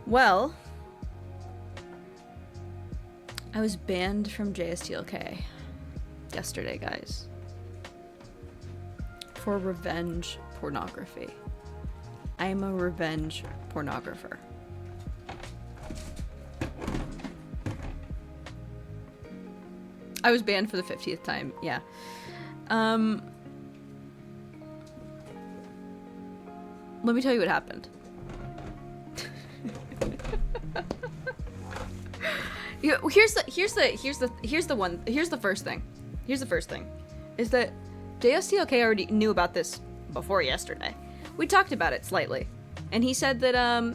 Well, I was banned from jstlk yesterday, guys, for revenge pornography. I am a revenge pornographer. I was banned for the 50th time, yeah. Let me tell you what happened. Here's the first thing. Is that jstlk already knew about this before yesterday. We talked about it slightly. And he said that,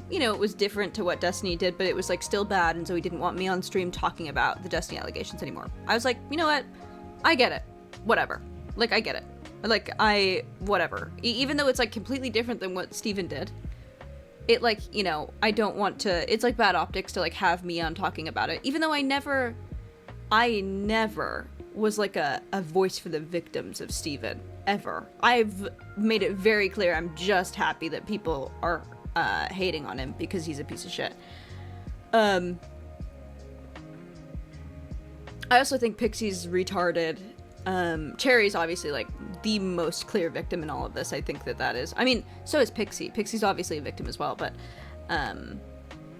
it was different to what Destiny did, but it was, like, still bad, and so he didn't want me on stream talking about the Destiny allegations anymore. I was like, you know what? I get it. Whatever. Like, I get it. Like, whatever. Even though it's, like, completely different than what Steven did, it, like, I don't want to, it's, like, bad optics to, like, have me on talking about it. Even though I never was, like, a voice for the victims of Steven. Ever. I've made it very clear I'm just happy that people are hating on him because he's a piece of shit. I also think Pixie's retarded. Cherry's obviously, like, the most clear victim in all of this. I think that is. I mean, so is Pixie. Pixie's obviously a victim as well, but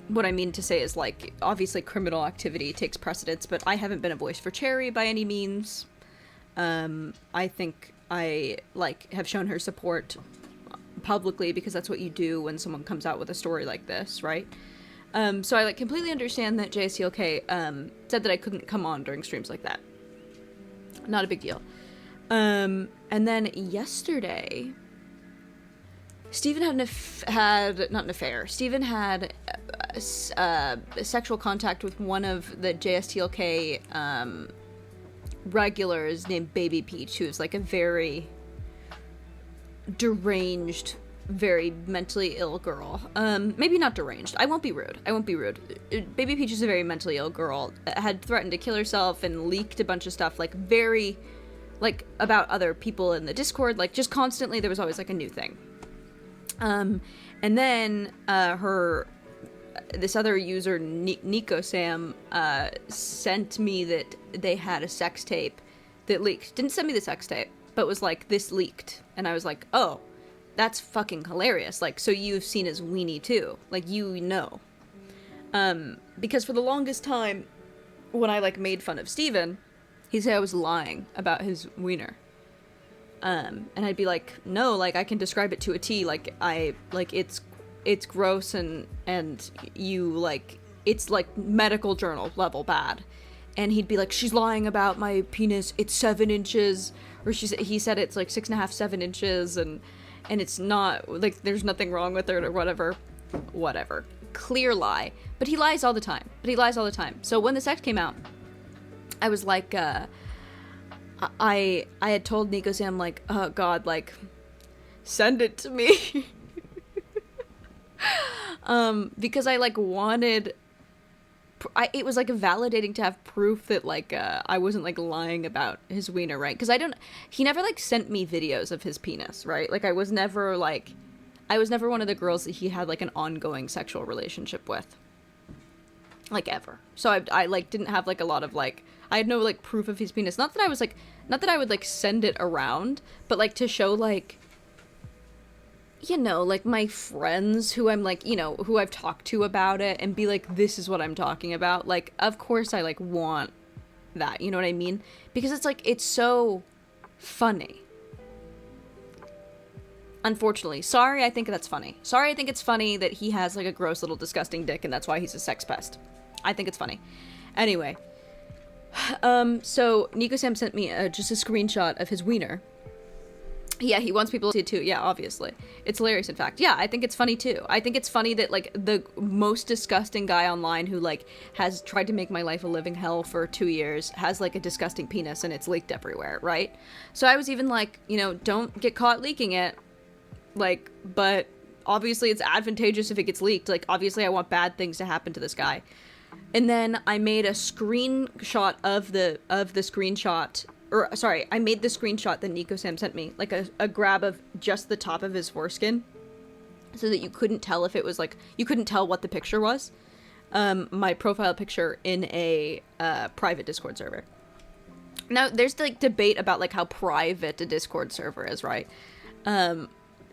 what I mean to say is, like, obviously criminal activity takes precedence, but I haven't been a voice for Cherry by any means. I think I, like, have shown her support publicly because that's what you do when someone comes out with a story like this, right? So I, like, completely understand that jstlk said that I couldn't come on during streams like that. Not a big deal. And then yesterday, Steven had not an affair. Steven had sexual contact with one of the jstlk regulars named Baby Peach, who's, like, a very deranged, very mentally ill girl. Maybe not deranged. I won't be rude. Baby Peach is a very mentally ill girl. Had threatened to kill herself and leaked a bunch of stuff, like, very, like, about other people in the Discord. Like, just constantly, there was always, like, a new thing. And then, this other user, Nico Sam, sent me that they had a sex tape that leaked. Didn't send me the sex tape, but was like, this leaked. And I was like, oh, that's fucking hilarious. Like, so you've seen his weenie too. Like, because for the longest time, when I, like, made fun of Steven, he'd say I was lying about his wiener. And I'd be like, no, like, I can describe it to a T. Like, it's gross and you, like, it's, like, medical journal level bad. And he'd be like, she's lying about my penis, it's 7 inches, or he said it's, like, 6.5, 7 inches, and it's not, like, there's nothing wrong with it, or whatever. Clear lie. But he lies all the time. So when the sex came out, I was like, I had told Nico Sam, like, oh god, like, send it to me. Because I, like, wanted, it was, like, validating to have proof that, like, I wasn't, like, lying about his wiener, right? Because he never, like, sent me videos of his penis, right? Like, I was never one of the girls that he had, like, an ongoing sexual relationship with. Like, ever. So I like, didn't have, like, a lot of, like, I had no, like, proof of his penis. Not that I would, like, send it around, but, like, to show, like, like, my friends who I'm, like, who I've talked to about it and be like, this is what I'm talking about. Like, of course I, like, want that, you know what I mean? Because it's, like, it's so funny. Unfortunately. Sorry, I think that's funny. Sorry, I think it's funny that he has, like, a gross little disgusting dick and that's why he's a sex pest. I think it's funny. Anyway. So, Nico Sam sent me just a screenshot of his wiener. Yeah, he wants people to see it too. Yeah, obviously. It's hilarious, in fact. Yeah, I think it's funny too. I think it's funny that, like, the most disgusting guy online who, like, has tried to make my life a living hell for 2 years has, like, a disgusting penis and it's leaked everywhere, right? So I was even like, don't get caught leaking it. Like, but obviously it's advantageous if it gets leaked. Like, obviously I want bad things to happen to this guy. And then I made a screenshot of the screenshot. I made the screenshot that Nico Sam sent me, like a grab of just the top of his foreskin, so that you couldn't tell if it was like, you couldn't tell what the picture was. My profile picture in a private Discord server. Now, there's like debate about like how private a Discord server is, right?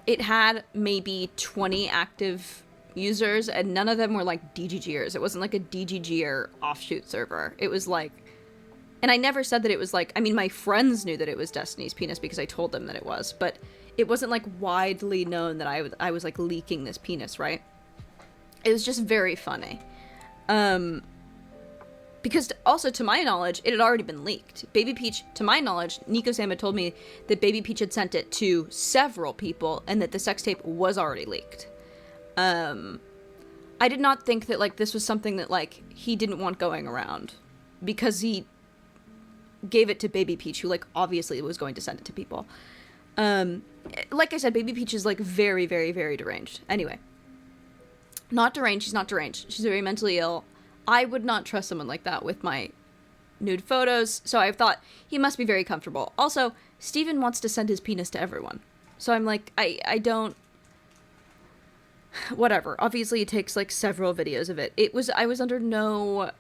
It had maybe 20 active users, and none of them were like DGGers. It wasn't like a DGGer offshoot server. It was like, and I never said that it was like, I mean, my friends knew that it was Destiny's penis because I told them that it was, but it wasn't like widely known that I was like leaking this penis, right? It was just very funny. Because also, to my knowledge, it had already been leaked. Baby Peach, to my knowledge, Nico Sam had told me that Baby Peach had sent it to several people and that the sex tape was already leaked. I did not think that, like, this was something that, like, he didn't want going around. Because he gave it to Baby Peach, who, like, obviously was going to send it to people. Like I said, Baby Peach is, like, very, very, very deranged. Anyway. Not deranged, she's not deranged. She's very mentally ill. I would not trust someone like that with my nude photos, so I thought he must be very comfortable. Also, Steven wants to send his penis to everyone. So I'm like, I don't... Whatever. Obviously, it takes, like, several videos of it. I was under no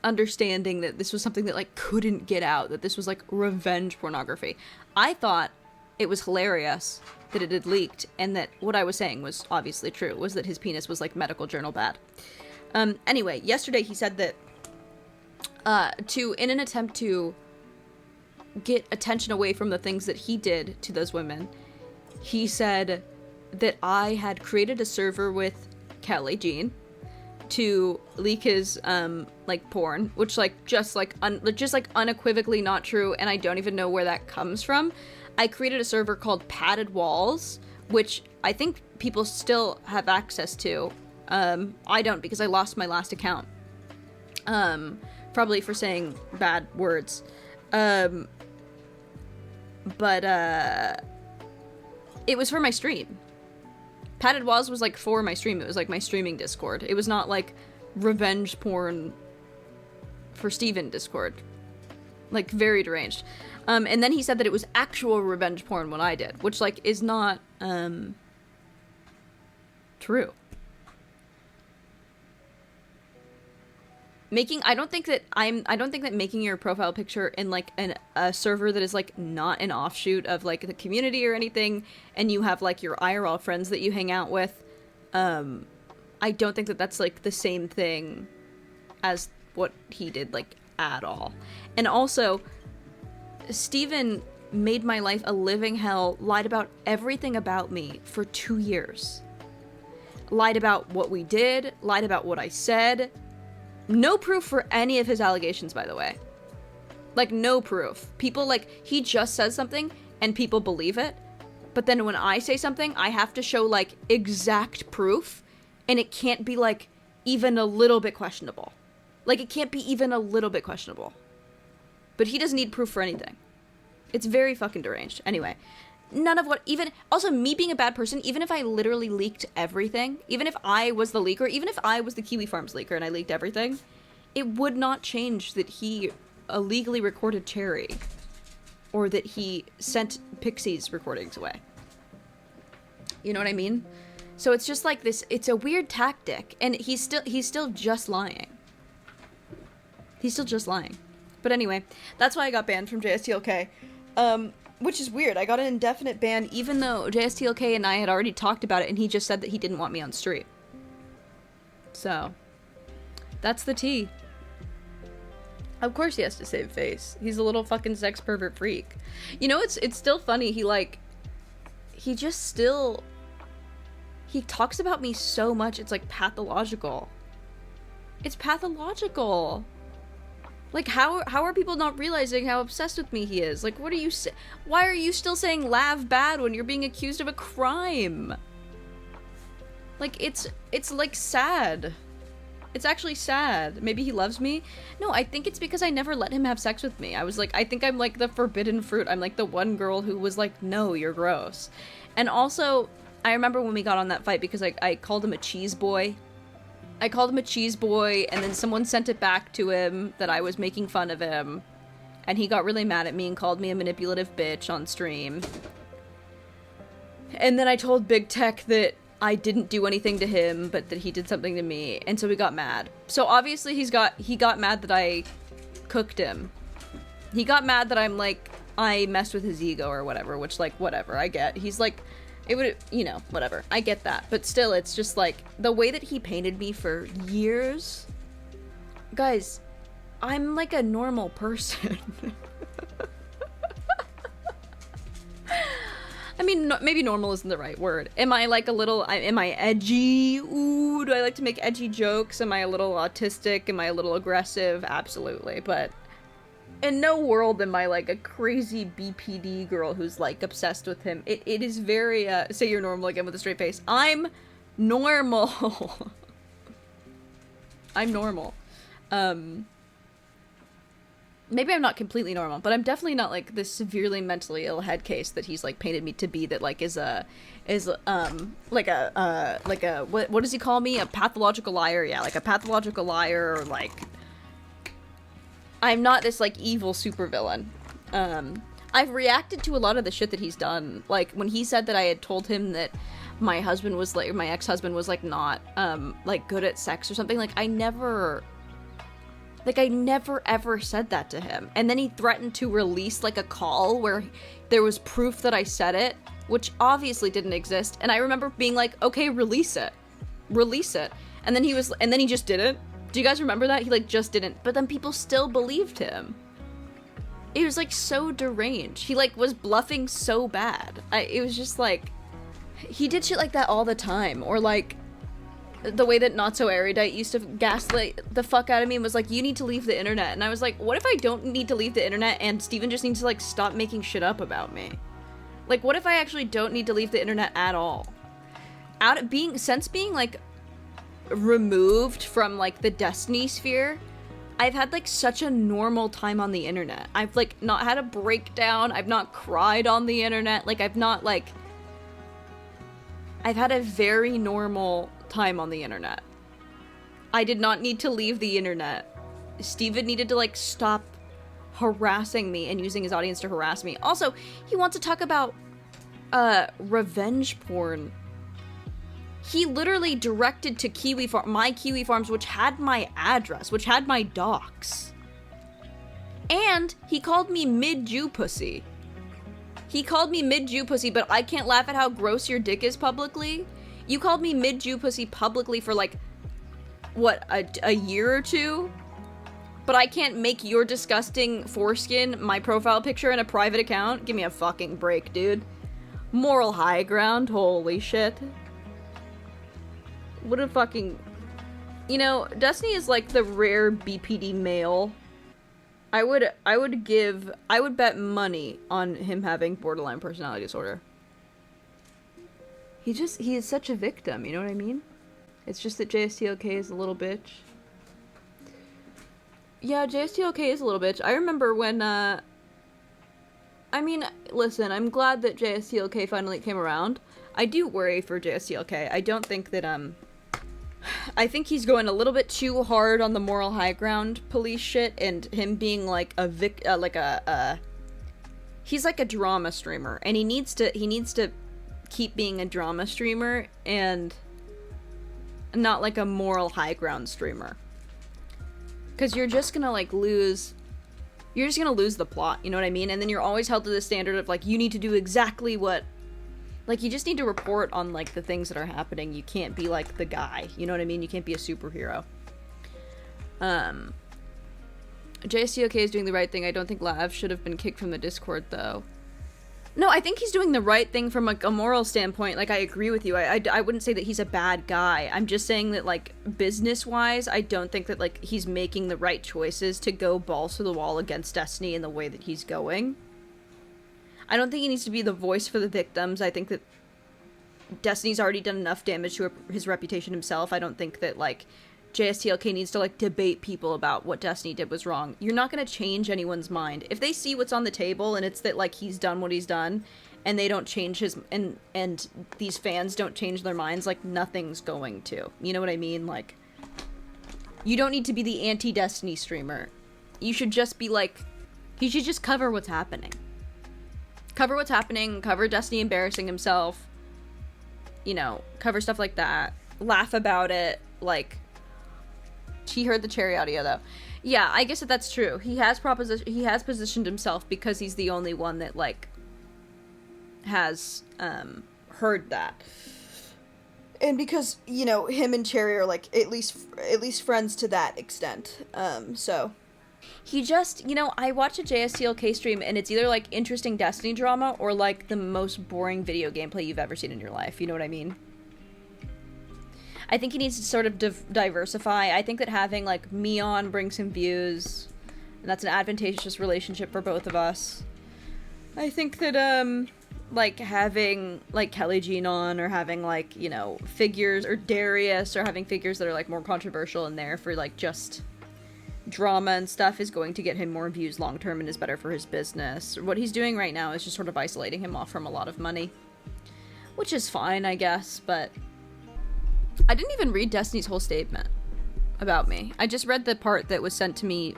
understanding that this was something that, like, couldn't get out, that this was, like, revenge pornography. I thought it was hilarious that it had leaked, and that what I was saying was obviously true, was that his penis was, like, medical journal bad. Anyway, yesterday he said that, in an attempt to get attention away from the things that he did to those women, he said that I had created a server with Kelly Jean to leak his, like, porn, which, like, just unequivocally not true, and I don't even know where that comes from. I created a server called Padded Walls, which I think people still have access to. I don't, because I lost my last account. Probably for saying bad words. But it was for my stream. Padded Walls was, like, for my stream. It was, like, my streaming Discord. It was not, like, revenge porn for Steven Discord. Like, very deranged. And then he said that it was actual revenge porn when I did, which, like, is not, true. I don't think that making your profile picture in, like, a server that is, like, not an offshoot of, like, the community or anything, and you have, like, your IRL friends that you hang out with, I don't think that that's, like, the same thing as what he did, like, at all. And also, Steven made my life a living hell, lied about everything about me for 2 years. Lied about what we did, lied about what I said. No proof for any of his allegations, by the way. Like, no proof. People, like, he just says something, and people believe it. But then when I say something, I have to show, like, exact proof, and it can't be, like, even a little bit questionable. Like, it can't be even a little bit questionable. But he doesn't need proof for anything. It's very fucking deranged. Anyway, none of what, even, also me being a bad person, even if I literally leaked everything, even if I was the leaker, even if I was the Kiwi Farms leaker and I leaked everything, it would not change that he illegally recorded Cherry, or that he sent Pixie's recordings away. You know what I mean? So it's just like this, it's a weird tactic, and he's still just lying. He's still just lying. But anyway, that's why I got banned from JSTLK. Which is weird. I got an indefinite ban even though JSTLK and I had already talked about it, and he just said that he didn't want me on stream. So, that's the tea. Of course he has to save face. He's a little fucking sex pervert freak. You know, it's still funny. He talks about me so much, it's like pathological. It's pathological. Like, how are people not realizing how obsessed with me he is? Like, what are you why are you still saying lav bad when you're being accused of a crime? Like, it's like sad. It's actually sad. Maybe he loves me? No, I think it's because I never let him have sex with me. I was like, I think I'm like the forbidden fruit. I'm like the one girl who was like, no, you're gross. And also, I remember when we got on that fight because I called him a cheese boy. I called him a cheese boy, and then someone sent it back to him that I was making fun of him. And he got really mad at me and called me a manipulative bitch on stream. And then I told Big Tech that I didn't do anything to him, but that he did something to me, and so he got mad. So obviously he got mad that I cooked him. He got mad that I messed with his ego or whatever, which, like, whatever, I get. He's like, it would, you know, whatever. I get that. But still, it's just, like, the way that he painted me for years. Guys, I'm, like, a normal person. I mean, maybe normal isn't the right word. Am I, like, am I edgy? Ooh, do I like to make edgy jokes? Am I a little autistic? Am I a little aggressive? Absolutely. But in no world am I, like, a crazy BPD girl who's, like, obsessed with him. It is very, say you're normal again with a straight face. I'm normal. I'm normal. Maybe I'm not completely normal, but I'm definitely not, like, this severely mentally ill head case that he's, like, painted me to be, that, like, what does he call me? A pathological liar? Yeah, like, a pathological liar, or, like, I'm not this, like, evil supervillain. I've reacted to a lot of the shit that he's done. Like, when he said that I had told him that my ex-husband was, like, not, like, good at sex or something, like, I never ever said that to him. And then he threatened to release, like, a call where there was proof that I said it, which obviously didn't exist. And I remember being like, okay, release it. And then he just didn't. Do you guys remember that? He, like, just didn't. But then people still believed him. It was, like, so deranged. He, like, was bluffing so bad. It was just, like, he did shit like that all the time. Or, like, the way that Not So Erudite used to gaslight the fuck out of me and was like, you need to leave the internet. And I was like, what if I don't need to leave the internet and Steven just needs to, like, stop making shit up about me? Like, what if I actually don't need to leave the internet at all? Since being, like, removed from, like, the Destiny sphere, I've had, like, such a normal time on the internet. I've, like, not had a breakdown. I've not cried on the internet. Like, I've had a very normal time on the internet. I did not need to leave the internet. Steven needed to, like, stop harassing me and using his audience to harass me. Also, he wants to talk about revenge porn. He literally directed to my Kiwi Farms, which had my address, which had my docs. And he called me mid-Jew pussy. But I can't laugh at how gross your dick is publicly. You called me mid-Jew pussy publicly for, like, what, a year or two? But I can't make your disgusting foreskin my profile picture in a private account? Give me a fucking break, dude. Moral high ground, holy shit. What a fucking... You know, Destiny is, like, the rare BPD male. I would bet money on him having borderline personality disorder. He is such a victim, you know what I mean? It's just that JSTLK is a little bitch. Yeah, JSTLK is a little bitch. I remember when, I mean, listen, I'm glad that JSTLK finally came around. I do worry for JSTLK. I don't think that, I think he's going a little bit too hard on the moral high ground police shit, and him being, like, he's like a drama streamer, and he needs to keep being a drama streamer and not, like, a moral high ground streamer. Because you're just gonna, like, lose the plot, you know what I mean? And then you're always held to the standard of, like, you need to do exactly what, like, you just need to report on, like, the things that are happening. You can't be, like, the guy, you know what I mean? You can't be a superhero. JSTOK is doing the right thing. I don't think Lav should have been kicked from the Discord, though. No, I think he's doing the right thing from, like, a moral standpoint. Like, I agree with you. I wouldn't say that he's a bad guy. I'm just saying that, like, business-wise, I don't think that, like, he's making the right choices to go balls to the wall against Destiny in the way that he's going. I don't think he needs to be the voice for the victims. I think that Destiny's already done enough damage to his reputation himself. I don't think that, like, JSTLK needs to, like, debate people about what Destiny did was wrong. You're not going to change anyone's mind. If they see what's on the table and it's that, like, he's done what he's done and they don't change his, and these fans don't change their minds, like, nothing's going to. You know what I mean? Like, you don't need to be the anti-Destiny streamer. You should just be, like, you should just cover what's happening. Cover what's happening, cover Destiny embarrassing himself, you know, cover stuff like that, laugh about it. Like, she heard the Cherry audio though. Yeah, I guess that's true. He has positioned himself because he's the only one that like has heard that. And because, you know, him and Cherry are like at least friends to that extent. So he just, you know, I watch a jstlk stream and it's either like interesting Destiny drama or like the most boring video gameplay you've ever seen in your life. You know what I mean? I think he needs to sort of diversify. I think that having like me on brings him views, and that's an advantageous relationship for both of us. I think that like having like Kelly Jean on, or having like, you know, figures, or Darius, or having figures that are like more controversial in there for like just drama and stuff is going to get him more views long term and is better for his business. What he's doing right now is just sort of isolating him off from a lot of money, which is fine, I guess. But I didn't even read Destiny's whole statement about me. I just read the part that was sent to me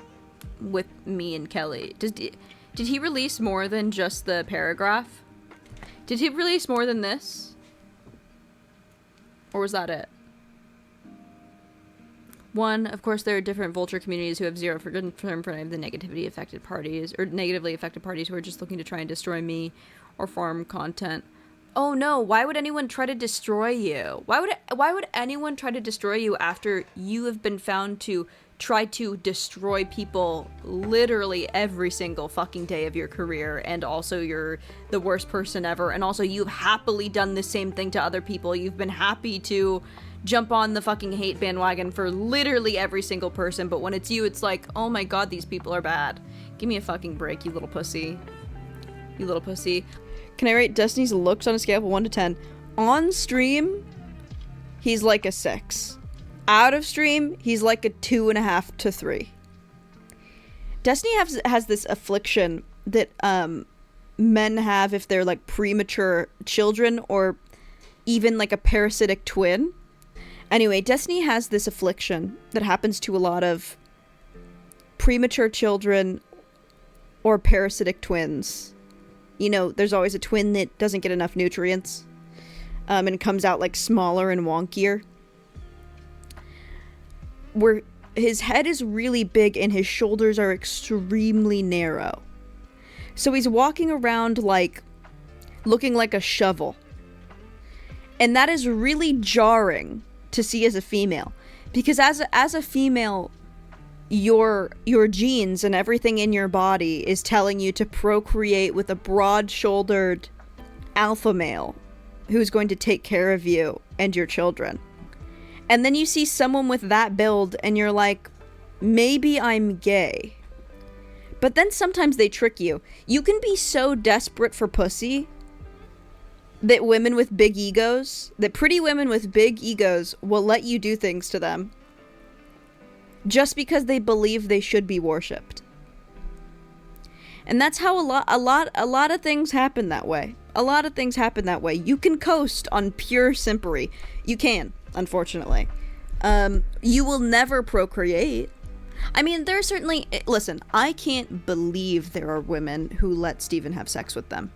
with me and Kelly. Did he release more than just the paragraph? Did he release more than this? Or was that it? One, of course, there are different vulture communities who have zero for any of the negatively affected parties who are just looking to try and destroy me or farm content. Oh no, why would anyone try to destroy you? Why would anyone try to destroy you after you have been found to try to destroy people literally every single fucking day of your career, and also you're the worst person ever, and also you've happily done the same thing to other people. You've been happy to jump on the fucking hate bandwagon for literally every single person, but when it's you, it's like, oh my god, these people are bad. Give me a fucking break, you little pussy. You little pussy. Can I rate Destiny's looks on a scale of 1 to 10? On stream, he's like a 6. Out of stream, he's like a 2.5 to 3. Destiny has this affliction that men have if they're like premature children, or even like a parasitic twin. Anyway, Destiny has this affliction that happens to a lot of premature children or parasitic twins. You know, there's always a twin that doesn't get enough nutrients, and comes out like smaller and wonkier. Where his head is really big and his shoulders are extremely narrow. So he's walking around like looking like a shovel. And that is really jarring to see as a female, because as a female, your genes and everything in your body is telling you to procreate with a broad-shouldered alpha male who's going to take care of you and your children. And then you see someone with that build and you're like, maybe I'm gay. But then sometimes they trick you. You can be so desperate for pussy that pretty women with big egos will let you do things to them just because they believe they should be worshipped. And that's how a lot of things happen that way. A lot of things happen that way. You can coast on pure simpery. You can, unfortunately. You will never procreate. I mean, there are certainly... Listen, I can't believe there are women who let Steven have sex with them.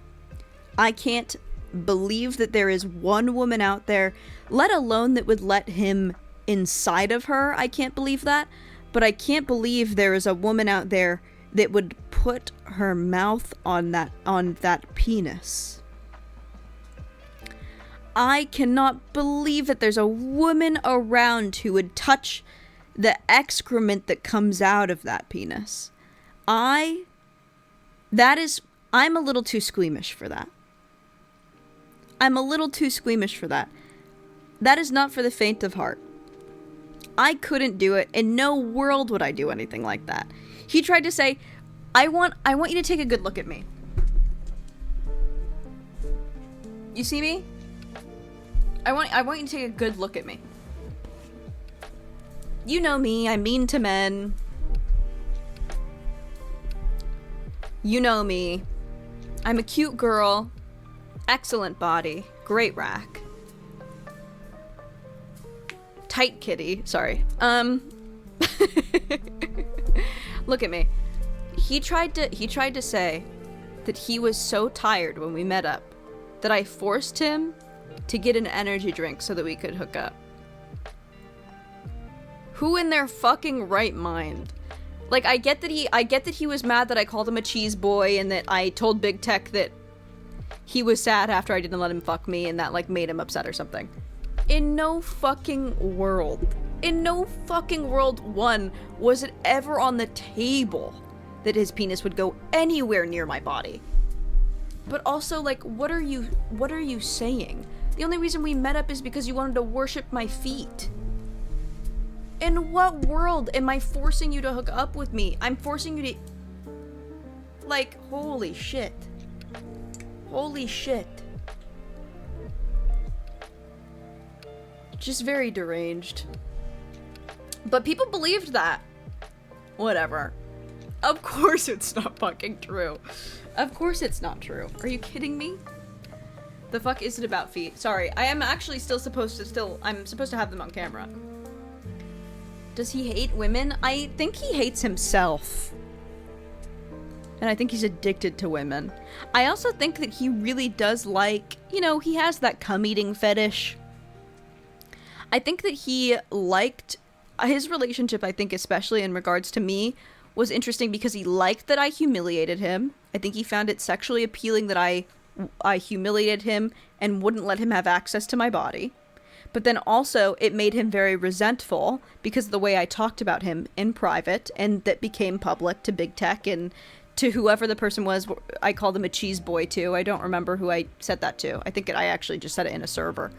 I can't believe that there is one woman out there, let alone that would let him inside of her. I can't believe that. But I can't believe there is a woman out there that would put her mouth on that penis. I cannot believe that there's a woman around who would touch the excrement that comes out of that penis. I'm a little too squeamish for that. I'm a little too squeamish for that. That is not for the faint of heart. I couldn't do it. In no world would I do anything like that. He tried to say, I want you to take a good look at me. You see me? I want you to take a good look at me. You know me, I'm mean to men. You know me. I'm a cute girl. Excellent body. Great rack. Tight kitty. Sorry. Look at me. He tried to say that he was so tired when we met up that I forced him to get an energy drink so that we could hook up. Who in their fucking right mind? Like, I get that he was mad that I called him a cheese boy and that I told Big Tech that he was sad after I didn't let him fuck me and that, like, made him upset or something. In no fucking world, one, was it ever on the table that his penis would go anywhere near my body. But also, like, what are you saying? The only reason we met up is because you wanted to worship my feet. In what world am I forcing you to hook up with me? I'm forcing you to... Like, holy shit. Holy shit. Just very deranged. But people believed that. Whatever. Of course it's not fucking true. Of course it's not true. Are you kidding me? The fuck is it about feet? Sorry, I am actually still supposed to I'm supposed to have them on camera. Does he hate women? I think he hates himself. And I think he's addicted to women. I also think that he really does like, you know, he has that cum-eating fetish. I think that he liked his relationship, I think especially in regards to me, was interesting because he liked that I humiliated him. I think he found it sexually appealing that I humiliated him and wouldn't let him have access to my body. But then also, it made him very resentful because of the way I talked about him in private, and that became public to Big Tech and to whoever the person was. I called him a cheese boy too. I don't remember who I said that to. I think I actually just said it in a server.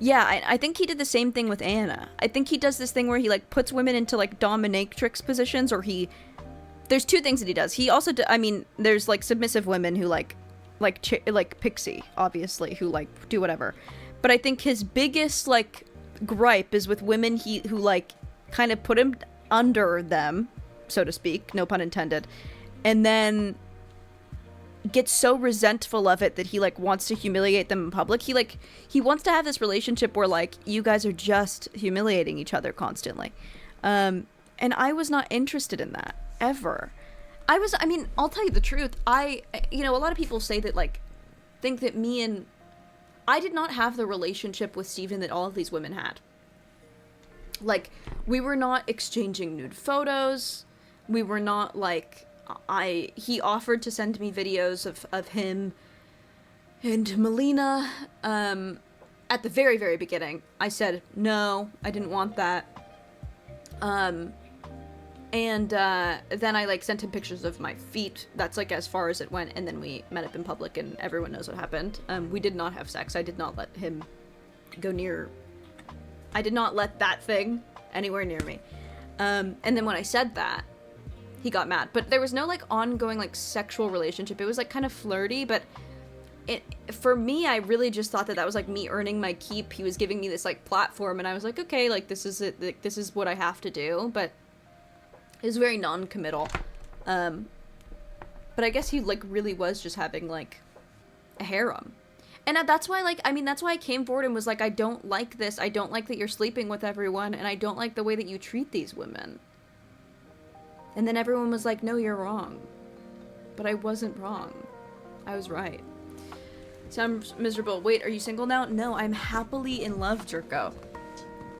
Yeah, I think he did the same thing with Anna. I think he does this thing where he, like, puts women into, like, dominatrix positions, or there's two things that he does. He also, there's, like, submissive women who, like Pixie, obviously, who, like, do whatever. But I think his biggest, like, gripe is with women who, like, kind of put him under them, so to speak, no pun intended, and then gets so resentful of it that he, like, wants to humiliate them in public. He wants to have this relationship where, like, you guys are just humiliating each other constantly. And I was not interested in that, ever. I'll tell you the truth. A lot of people say that, like, think that I did not have the relationship with Steven that all of these women had. Like, we were not exchanging nude photos. We were not, like... he offered to send me videos of him and Melina, at the very, very beginning. I said, no, I didn't want that. Then I, like, sent him pictures of my feet. That's, like, as far as it went, and then we met up in public, and everyone knows what happened. We did not have sex. I did not let him go near... I did not let that thing anywhere near me. And then when I said that, he got mad. But there was no, like, ongoing, like, sexual relationship. It was, like, kind of flirty, but for me, I really just thought that was, like, me earning my keep. He was giving me this, like, platform, and I was like, okay, like, this is it. Like, this is what I have to do, but it was very non-committal. But I guess he, like, really was just having, like, a harem. And that's why, like, that's why I came forward and was like, I don't like this. I don't like that you're sleeping with everyone, and I don't like the way that you treat these women. And then everyone was like, no, you're wrong. But I wasn't wrong. I was right. Sounds miserable. Wait, are you single now? No, I'm happily in love, Jerko.